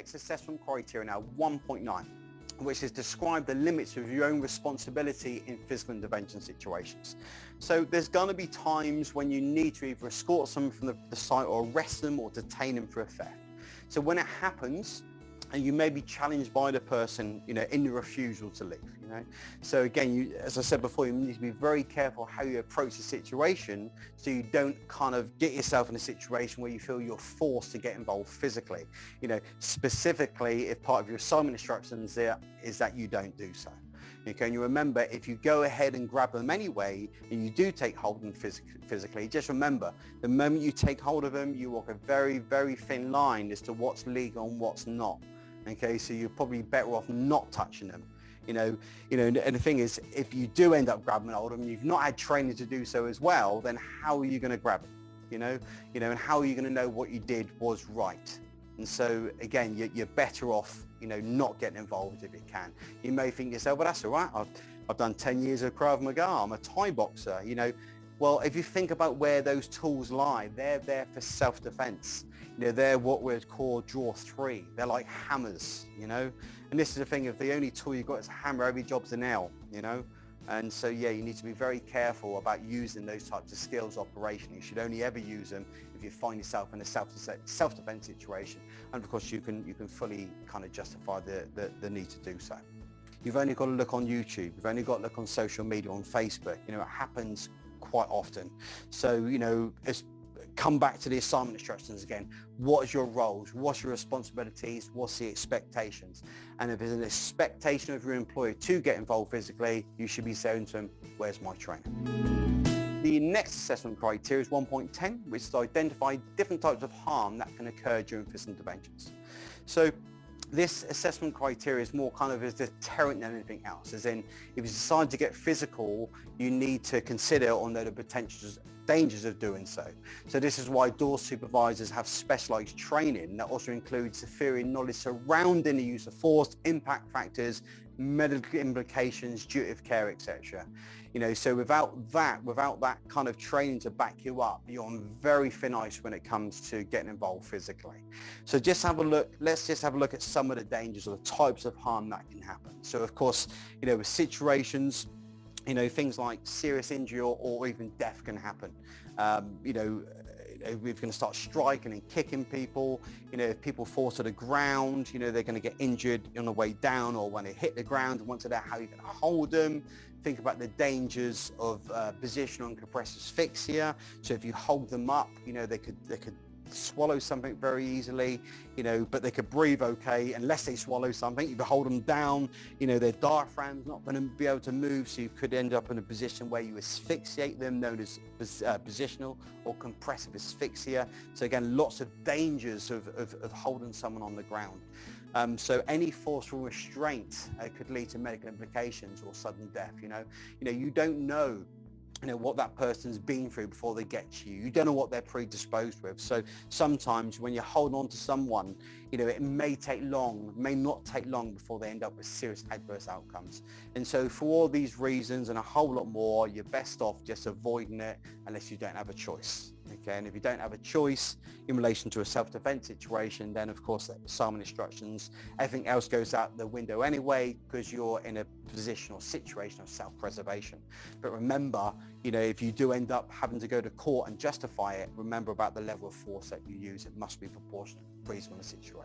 next assessment criteria now, 1.9, which is describe the limits of your own responsibility in physical intervention situations. So there's going to be times when you need to either escort someone from the site or arrest them or detain them for a theft. So when it happens, and you may be challenged by the person, in the refusal to leave, So again, as I said before, you need to be very careful how you approach the situation so you don't kind of get yourself in a situation where you feel you're forced to get involved physically. Specifically, if part of your assignment instructions there is that you don't do so. Okay, and you remember, if you go ahead and grab them anyway, and you do take hold of them physically, just remember, the moment you take hold of them, you walk a very, very thin line as to what's legal and what's not. Okay, so you're probably better off not touching them. And the thing is, if you do end up grabbing hold of them, you've not had training to do so as well, then how are you going to grab them? And how are you going to know what you did was right? And so again, you're better off, not getting involved if you can. You may think to yourself, well, that's all right. I've done 10 years of Krav Maga. I'm a Thai boxer. Well, if you think about where those tools lie, they're there for self-defense. They're what we'd call draw three. They're like hammers, And this is the thing, if the only tool you've got is a hammer, every job's a nail, And so, yeah, you need to be very careful about using those types of skills operationally. You should only ever use them if you find yourself in a self-defense situation. And of course, you can fully kind of justify the need to do so. You've only got to look on YouTube. You've only got to look on social media, on Facebook. It happens quite often. So, come back to the assignment instructions again. What is your roles? What's your responsibilities? What's the expectations? And if there's an expectation of your employer to get involved physically, you should be saying to them, where's my training? The next assessment criteria is 1.10, which is to identify different types of harm that can occur during physical interventions. So this assessment criteria is more kind of a deterrent than anything else, as in, if you decide to get physical, you need to consider or know the potential dangers of doing so. So this is why door supervisors have specialized training that also includes theory and knowledge surrounding the use of force, impact factors, medical implications, duty of care, etc. So without that kind of training to back you up, you're on very thin ice when it comes to getting involved physically. So let's just have a look at some of the dangers or the types of harm that can happen. So of course, with situations, things like serious injury or even death can happen. We're going to start striking and kicking people. If people fall to the ground, they're going to get injured on the way down or when they hit the ground. And once they're there, how you're going to hold them. Think about the dangers of positional and compressive asphyxia. So if you hold them up, they could swallow something very easily, but they could breathe okay unless they swallow something. You can hold them down, their diaphragm's not going to be able to move, so you could end up in a position where you asphyxiate them, known as positional or compressive asphyxia. So again, lots of dangers of holding someone on the ground. So any forceful restraint could lead to medical implications or sudden death. You don't know what that person's been through before they get to you. You don't know what they're predisposed with. So sometimes when you hold on to someone, it may not take long before they end up with serious adverse outcomes. And so for all these reasons and a whole lot more, you're best off just avoiding it unless you don't have a choice. Okay, and if you don't have a choice in relation to a self-defense situation, then of course the assignment instructions, everything else goes out the window anyway, because you're in a position or situation of self-preservation. But remember, if you do end up having to go to court and justify it, remember about the level of force that you use. It must be proportionate, reasonable situations.